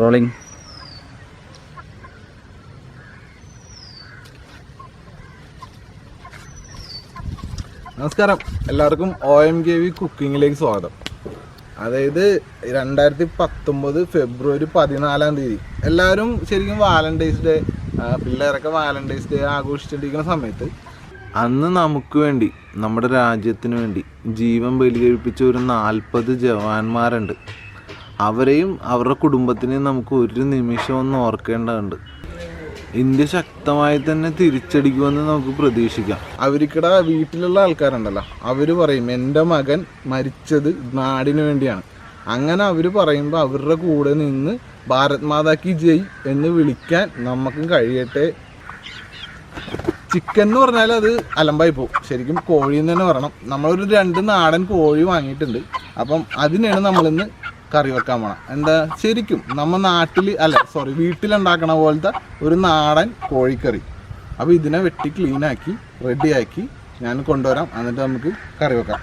Rolling. നമസ്കാരം, എല്ലാവർക്കും OMKV കുക്കിങ്ങിലേക്ക് സ്വാഗതം. അതായത് 2019 ഫെബ്രുവരി 14 എല്ലാവരും ശരിക്കും വാലന്റൈൻസ് ഡേ, പിള്ളേരൊക്കെ വാലന്റൈൻസ് ഡേ ആഘോഷിച്ചിരിക്കുന്ന സമയത്ത് അന്ന് നമുക്ക് വേണ്ടി, നമ്മുടെ രാജ്യത്തിന് വേണ്ടി ജീവൻ ബലി കഴിപ്പിച്ച ഒരു 40 ജവാന്മാരുണ്ട്. അവരെയും അവരുടെ കുടുംബത്തിനെയും നമുക്ക് ഒരു നിമിഷം ഒന്ന് ഓർക്കേണ്ടതുണ്ട്. ഇന്ത്യ ശക്തമായി തന്നെ തിരിച്ചടിക്കുമെന്ന് നമുക്ക് പ്രതീക്ഷിക്കാം. അവർക്കിടെ വീട്ടിലുള്ള ആൾക്കാരുണ്ടല്ലോ, അവർ പറയും എൻ്റെ മകൻ മരിച്ചത് നാടിന് വേണ്ടിയാണ്. അങ്ങനെ അവർ പറയുമ്പോൾ അവരുടെ കൂടെ നിന്ന് ഭാരത് മാതാ കി ജയ് എന്ന് വിളിക്കാൻ നമുക്കും കഴിയട്ടെ. ചിക്കൻ എന്ന് പറഞ്ഞാൽ അത് അലമ്പായി പോകും. ശരിക്കും കോഴിന്ന് തന്നെ പറയണം. നമ്മളൊരു 2 നാടൻ കോഴി വാങ്ങിയിട്ടുണ്ട്. അപ്പം അതിനാണ് നമ്മളിന്ന് കറി വെക്കാൻ പോണം. എന്താ, ശരിക്കും നമ്മൾ വീട്ടിലുണ്ടാക്കണ പോലത്തെ ഒരു നാടൻ കോഴിക്കറി. അപ്പോൾ ഇതിനെ വെട്ടി ക്ലീനാക്കി റെഡിയാക്കി ഞാൻ കൊണ്ടുവരാം. എന്നിട്ട് നമുക്ക് കറി വെക്കാം.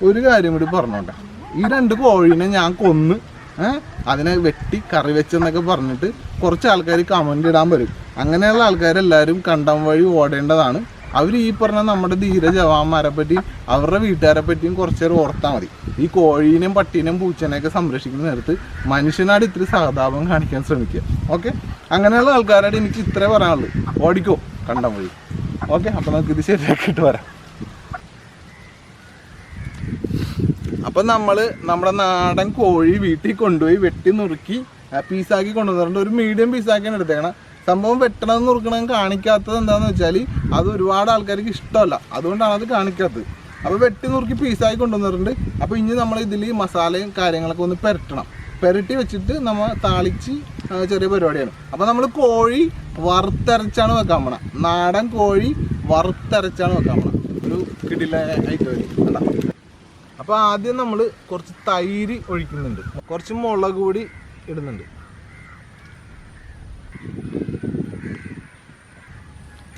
ഒരു കാര്യം കൂടി പറഞ്ഞോട്ടെ, ഈ 2 കോഴീനെ ഞാൻ കൊന്ന് അതിനെ വെട്ടി കറി വെച്ചെന്നൊക്കെ പറഞ്ഞിട്ട് കുറച്ച് ആൾക്കാർ കമൻ്റ് ഇടാൻ വരും. അങ്ങനെയുള്ള ആൾക്കാരെല്ലാവരും കണ്ടം വഴി ഓടേണ്ടതാണ്. അവർ ഈ പറഞ്ഞ നമ്മുടെ ധീര ജവാന്മാരെ പറ്റിയും അവരുടെ വീട്ടുകാരെ പറ്റിയും കുറച്ച് നേരം ഓർത്താൽ മതി. ഈ കോഴീനെയും പട്ടീനെയും പൂച്ചനെയൊക്കെ സംരക്ഷിക്കുന്ന നേരത്ത് മനുഷ്യനാട് ഇത്തിരി സഹതാപം കാണിക്കാൻ ശ്രമിക്കുക. ഓക്കെ, അങ്ങനെയുള്ള ആൾക്കാരോട് എനിക്ക് ഇത്രേ പറയാനുള്ളൂ. ഓടിക്കോ കണ്ടം വഴി. ഓക്കെ, അപ്പം നമുക്കിത് ശരിയാക്കിയിട്ട് വരാം. അപ്പം നമ്മൾ നമ്മുടെ നാടൻ കോഴി വീട്ടിൽ കൊണ്ടുപോയി വെട്ടി നുറുക്കി പീസാക്കി കൊണ്ടുവന്നിട്ടുണ്ട്. ഒരു മീഡിയം പീസാക്കിയാണ് എടുത്തേക്കണം. സംഭവം വെട്ടണം നുറുക്കണം കാണിക്കാത്തത് എന്താണെന്ന് വെച്ചാൽ അത് ഒരുപാട് ആൾക്കാർക്ക് ഇഷ്ടമല്ല, അതുകൊണ്ടാണ് അത് കാണിക്കാത്തത്. അപ്പോൾ വെട്ടി നുറുക്കി പീസാക്കി കൊണ്ടുവന്നിട്ടുണ്ട്. അപ്പോൾ ഇനി നമ്മൾ ഇതിൽ മസാലയും കാര്യങ്ങളൊക്കെ ഒന്ന് പുരട്ടി വെച്ചിട്ട് നമ്മൾ താളിച്ച് ചെറിയ പരിപാടിയാണ്. അപ്പോൾ നമ്മൾ കോഴി വറുത്തരച്ചാണ് വെക്കാൻ പോണം. നാടൻ കോഴി വറുത്തരച്ചാണ് വെക്കാൻ പോണം. ഒരു കിടില ഐറ്റം കണ്ട. അപ്പോൾ ആദ്യം നമ്മൾ കുറച്ച് തൈര് ഒഴിക്കുന്നുണ്ട്, കുറച്ച് മുളക് പൊടി ഇടുന്നുണ്ട്,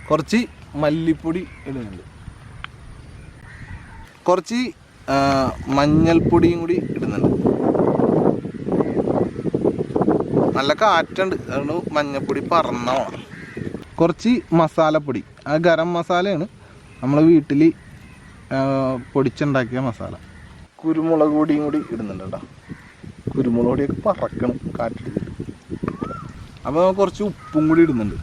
കുറച്ച് മല്ലിപ്പൊടി ഇടുന്നുണ്ട്, കുറച്ച് മഞ്ഞൾപ്പൊടിയും കൂടി ഇടുന്നുണ്ട്. നല്ല കാറ്റുണ്ട്, അതുകൊണ്ട് മഞ്ഞൾപ്പൊടി പറന്നോണം. കുറച്ച് മസാലപ്പൊടി, ഗരം മസാലയാണ് നമ്മൾ വീട്ടിൽ പൊടിച്ചുണ്ടാക്കിയ മസാല. കുരുമുളക് പൊടിയും കൂടി ഇടുന്നുണ്ട് കേട്ടോ. കുരുമുളക് പൊടിയൊക്കെ പറക്കണം കാറ്റെടുത്തിട്ട്. അപ്പോൾ കുറച്ച് ഉപ്പും കൂടി ഇടുന്നുണ്ട്.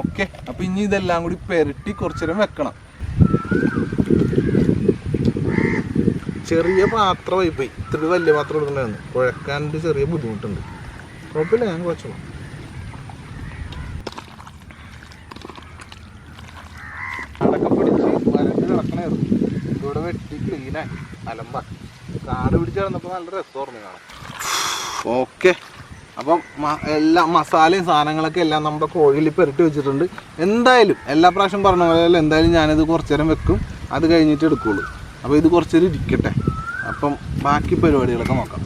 ഓക്കെ, അപ്പോൾ ഇനി ഇതെല്ലാം കൂടി പുരട്ടി കുറച്ച് നേരം വെക്കണം. ചെറിയ പാത്രമായി പോയി, ഇത്തിരി വലിയ പാത്രം എടുക്കണ്ടായിരുന്നു. കുഴക്കാൻ്റെ ചെറിയ ബുദ്ധിമുട്ടുണ്ട്. കുഴപ്പമില്ല, ഞാൻ കുഴച്ചോളാം. അടക്കം പിടിച്ച് വരണ്ട് കിടക്കണായിരുന്നു. ഇവിടെ വെട്ടി ക്ലീനാക്കി അലമ്പ കാട് പിടിച്ച് കിടന്നപ്പോൾ നല്ല രസമായിരുന്നു കാണാം. ഓക്കെ, അപ്പം എല്ലാ മസാലയും സാധനങ്ങളൊക്കെ എല്ലാം നമ്മുടെ കോഴിയിൽ പുരട്ടി വെച്ചിട്ടുണ്ട്. എന്തായാലും എല്ലാ പ്രാവശ്യം പറഞ്ഞ പോലെ എന്തായാലും ഞാനിത് കുറച്ച് നേരം വെക്കും, അത് കഴിഞ്ഞിട്ട് എടുക്കുകയുള്ളൂ. അപ്പോൾ ഇത് കുറച്ച് നേരം ഇരിക്കട്ടെ. അപ്പം ബാക്കി പരിപാടികളൊക്കെ നോക്കാം.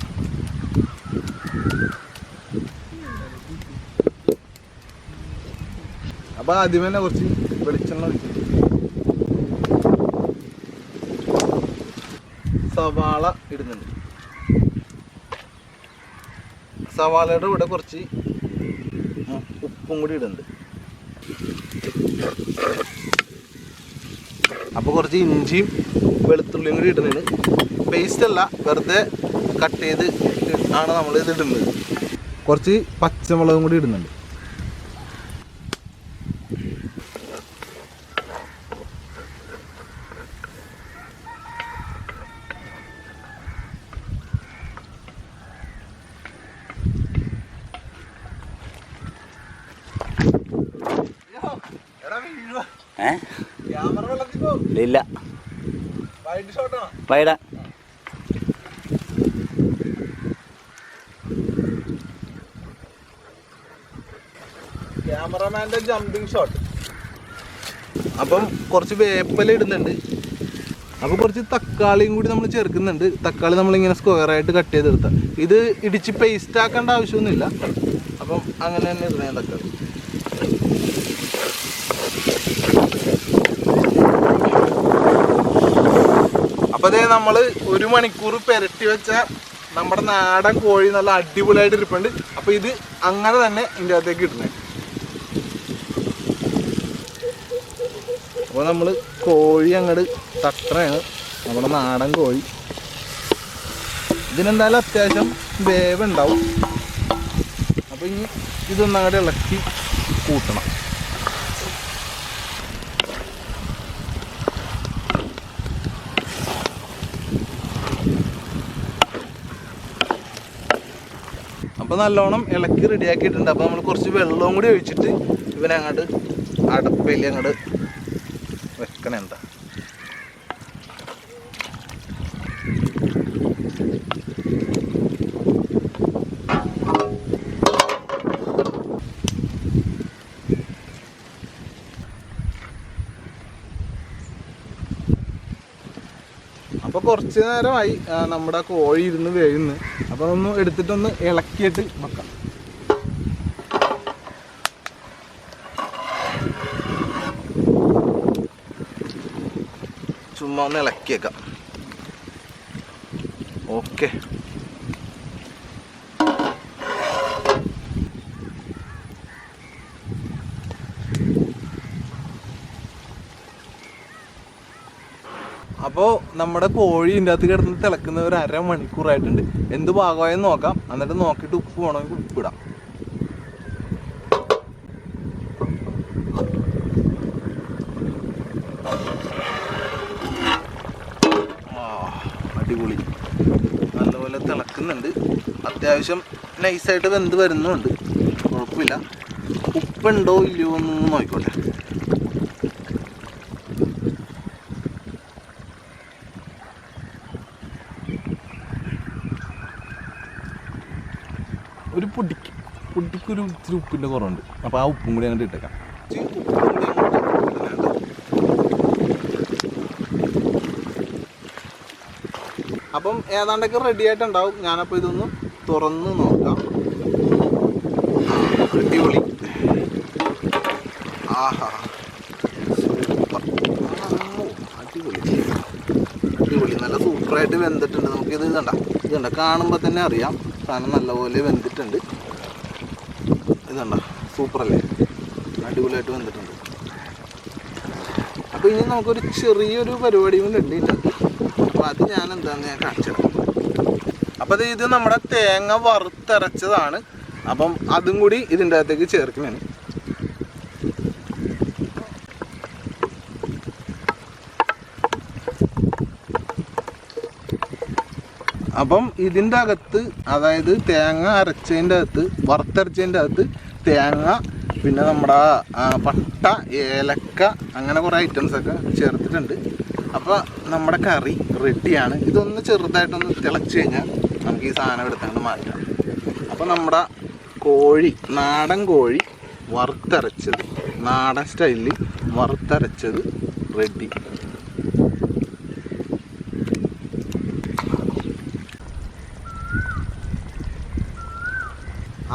അപ്പോൾ ആദ്യം തന്നെ കുറച്ച് വെളിച്ചെണ്ണ ഒഴിക്കും. സവാള ഇടുന്നുണ്ട്. സവാളയുടെ കൂടെ കുറച്ച് ഉപ്പും കൂടി ഇടുന്നുണ്ട്. അപ്പോൾ കുറച്ച് ഇഞ്ചിയും വെളുത്തുള്ളിയും കൂടി ഇടുന്നതിന് പേസ്റ്റല്ല, വെറുതെ കട്ട് ചെയ്ത് ആണ് നമ്മൾ ഇത് ഇടുന്നത്. കുറച്ച് പച്ചമുളകും കൂടി ഇടുന്നുണ്ട്. ഇല്ല വൈഡ. ക്യാമറമാൻ്റെ ജമ്പിങ് ഷോട്ട്. അപ്പം കുറച്ച് വേപ്പില ഇടുന്നുണ്ട്. അപ്പോൾ കുറച്ച് തക്കാളിയും കൂടി നമ്മൾ ചേർക്കുന്നുണ്ട്. തക്കാളി നമ്മളിങ്ങനെ സ്ക്വയറായിട്ട് കട്ട് ചെയ്തെടുത്താൽ, ഇത് ഇടിച്ച് പേസ്റ്റ് ആക്കേണ്ട ആവശ്യമൊന്നുമില്ല. അപ്പം അങ്ങനെ തന്നെ ഇടുന്നേ തക്കാളി. അപ്പോൾ അതേ നമ്മൾ 1 മണിക്കൂർ പെരട്ടി വെച്ച നമ്മുടെ നാടൻ കോഴി നല്ല അടിപൊളിയായിട്ട് ഇരിപ്പുണ്ട്. അപ്പോൾ ഇത് അങ്ങനെ തന്നെ ഇതിൻ്റെ അകത്തേക്ക് ഇടുന്നത്. അപ്പോൾ നമ്മൾ കോഴി അങ്ങോട്ട് തട്ടണയാണ്, നമ്മുടെ നാടൻ കോഴി. ഇതിനെന്തായാലും അത്യാവശ്യം വേവുണ്ടാവും. അപ്പോൾ ഇനി ഇതൊന്നങ്ങോട്ട് ഇളക്കി കൂട്ടണം. അപ്പോൾ നല്ലോണം ഇളക്കി റെഡിയാക്കിയിട്ടുണ്ട്. അപ്പോൾ നമ്മൾ കുറച്ച് വെള്ളവും കൂടി ഒഴിച്ചിട്ട് ഇവനെ അങ്ങോട്ട് അടപ്പയിൽ അങ്ങോട്ട് വെക്കണം. എന്താ അപ്പോൾ കുറച്ച് നേരമായി നമ്മുടെ കോഴി ഇരുന്ന് വേഴുന്നു. അപ്പോൾ ഒന്ന് എടുത്തിട്ടൊന്ന് ഇളക്കിയിട്ട് വെക്കാം. ചുമ്മാ ഒന്ന് ഇളക്കിയേക്കാം. ഓക്കെ. അപ്പോൾ നമ്മുടെ കോഴി ഇതിൻ്റെ അകത്ത് കിടന്ന് തിളക്കുന്ന ഒരു 1/2 മണിക്കൂറായിട്ടുണ്ട്. എന്ത് ഭാഗമായെന്ന് നോക്കാം. എന്നിട്ട് നോക്കിയിട്ട് ഉപ്പ് വേണമെങ്കിൽ ഉപ്പിടാം. അടിപൊളി, നല്ലപോലെ തിളക്കുന്നുണ്ട്. അത്യാവശ്യം നൈസായിട്ട് വെന്ത് വരുന്നുണ്ട്, കുഴപ്പമില്ല. ഉപ്പുണ്ടോ ഇല്ലയോ എന്ന് നോക്കിക്കോട്ടെ. ഒരു പൊടിക്കൊരു ഇത്തിരി ഉപ്പിൻ്റെ കുറവുണ്ട്. അപ്പോൾ ആ ഉപ്പും കൂടി അങ്ങോട്ട് ഇട്ടേക്കാം. അപ്പം ഏതാണ്ടൊക്കെ റെഡി ആയിട്ടുണ്ടാവും. ഞാനപ്പോൾ ഇതൊന്ന് തുറന്ന് നോക്കാം. അടിപൊളി, ആഹാ സൂപ്പർ, അടിപൊളി അടിപൊളി, നല്ല സൂപ്പറായിട്ട് വെന്തിട്ടുണ്ട്. നമുക്കിത് ഇതുണ്ട കാണുമ്പോൾ തന്നെ അറിയാം സാധനം നല്ലപോലെ വെന്തിട്ടുണ്ട്. ഇതുണ്ട സൂപ്പറല്ലേ, അടിപൊളിയായിട്ട് വെന്തിട്ടുണ്ട്. അപ്പോൾ ഇനി നമുക്കൊരു ചെറിയൊരു പരിപാടിയും കൂടെ ഉണ്ട് ഇതിനകത്ത്. അപ്പോൾ അത് ഞാൻ എന്താണെന്ന് ഞാൻ കാണിച്ചത്. അപ്പോൾ ഇത് നമ്മുടെ തേങ്ങ വറുത്തരച്ചതാണ്. അപ്പം അതും കൂടി ഇതിൻ്റെ അകത്തേക്ക് ചേർക്കുന്നതാണ്. അപ്പം ഇതിൻ്റെ അകത്ത്, അതായത് തേങ്ങ അരച്ചതിൻ്റെ അകത്ത്, വറുത്തരച്ചതിൻ്റെ അകത്ത് തേങ്ങ, പിന്നെ നമ്മുടെ പട്ട, ഏലക്ക, അങ്ങനെ കുറേ ഐറ്റംസൊക്കെ ചേർത്തിട്ടുണ്ട്. അപ്പോൾ നമ്മുടെ കറി റെഡിയാണ്. ഇതൊന്ന് ചെറുതായിട്ടൊന്ന് തിളച്ച് കഴിഞ്ഞാൽ നമുക്ക് ഈ സാധനം എടുത്തുകൊണ്ട് മാറ്റാം. അപ്പോൾ നമ്മുടെ കോഴി, നാടൻ കോഴി വറുത്തരച്ചത്, നാടൻ സ്റ്റൈലിൽ വറുത്തരച്ചത് റെഡി.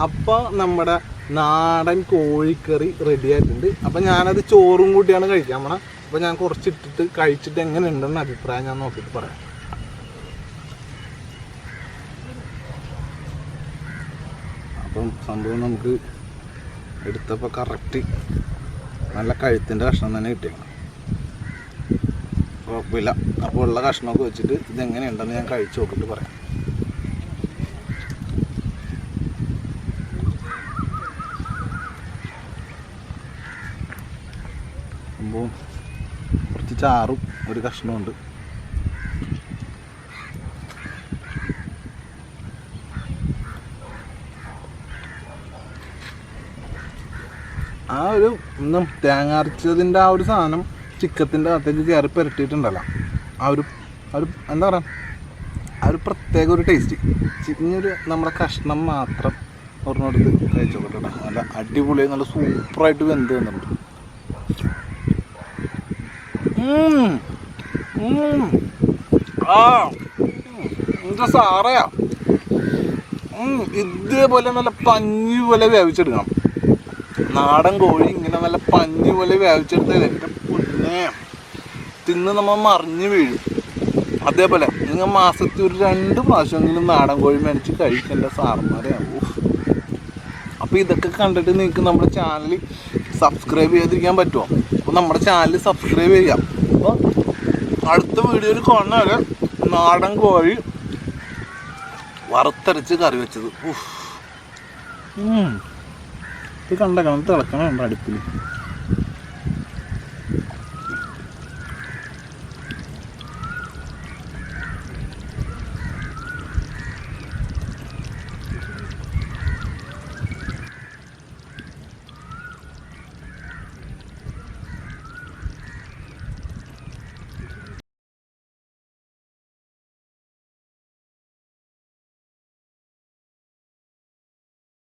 അപ്പോൾ നമ്മുടെ നാടൻ കോഴിക്കറി റെഡി ആയിട്ടുണ്ട്. അപ്പം ഞാനത് ചോറും കൂട്ടിയാണ് കഴിക്കാൻ പോണത്. അപ്പോൾ ഞാൻ കുറച്ചിട്ടിട്ട് കഴിച്ചിട്ട് എങ്ങനെ ഉണ്ടെന്ന് അഭിപ്രായം ഞാൻ നോക്കിയിട്ട് പറയാം. അപ്പം സംഭവം നമുക്ക് എടുത്തപ്പോൾ കറക്റ്റ് നല്ല കഴുത്തിൻ്റെ കഷ്ണം തന്നെ കിട്ടിയാണ്, കുഴപ്പമില്ല. അപ്പോൾ ഉള്ള കഷ്ണമൊക്കെ വെച്ചിട്ട് ഇതെങ്ങനെയുണ്ടെന്ന് ഞാൻ കഴിച്ച് നോക്കിയിട്ട് പറയാം. സംഭവം കുറച്ച് ചാറും ഒരു കഷ്ണമുണ്ട്. ആ ഒരു തേങ്ങ അരച്ചതിൻ്റെ ആ ഒരു സാധനം ചിക്കത്തിൻ്റെ അകത്തേക്ക് കയറി പുരട്ടിയിട്ടുണ്ടല്ലോ, ആ ഒരു എന്താ പറയുക, ആ ഒരു പ്രത്യേക ഒരു ടേസ്റ്റ്. ചിക്കനൊരു നമ്മുടെ കഷ്ണം മാത്രം ഒരെണ്ണെടുത്ത് കഴിച്ചോട്ടെ. നല്ല അടിപൊളി, നല്ല സൂപ്പറായിട്ട് വെന്ത് വന്നിട്ടുണ്ട്. എന്താ സാറയാ, ഇതേപോലെ നല്ല പഞ്ഞി പോലെ വേവിച്ചെടുക്കണം. നാടൻ കോഴി ഇങ്ങനെ നല്ല പഞ്ഞി പോലെ വേവിച്ചെടുത്താൽ എൻ്റെ പൊന്നെ തിന്ന് നമ്മൾ മറിഞ്ഞു വീഴും. അതേപോലെ നിങ്ങൾ മാസത്തിൽ ഒരു 2 പ്രാവശ്യമെങ്കിലും നാടൻ കോഴി മേടിച്ച് കഴിക്കേണ്ട സാറന്മാരെ. അപ്പോൾ ഇതൊക്കെ കണ്ടിട്ട് നിങ്ങൾക്ക് നമ്മുടെ ചാനൽ സബ്സ്ക്രൈബ് ചെയ്തിരിക്കാൻ പറ്റുമോ? അപ്പോൾ നമ്മുടെ ചാനൽ സബ്സ്ക്രൈബ് ചെയ്യാം. അപ്പോൾ അടുത്ത വീഡിയോയിൽ കാണുന്ന വരെ നാടൻ കോഴി വറുത്തരച്ച് കറി വെച്ചത്. ഇത് കണ്ടേക്കണം, തിളക്കണം അടുപ്പിൽ.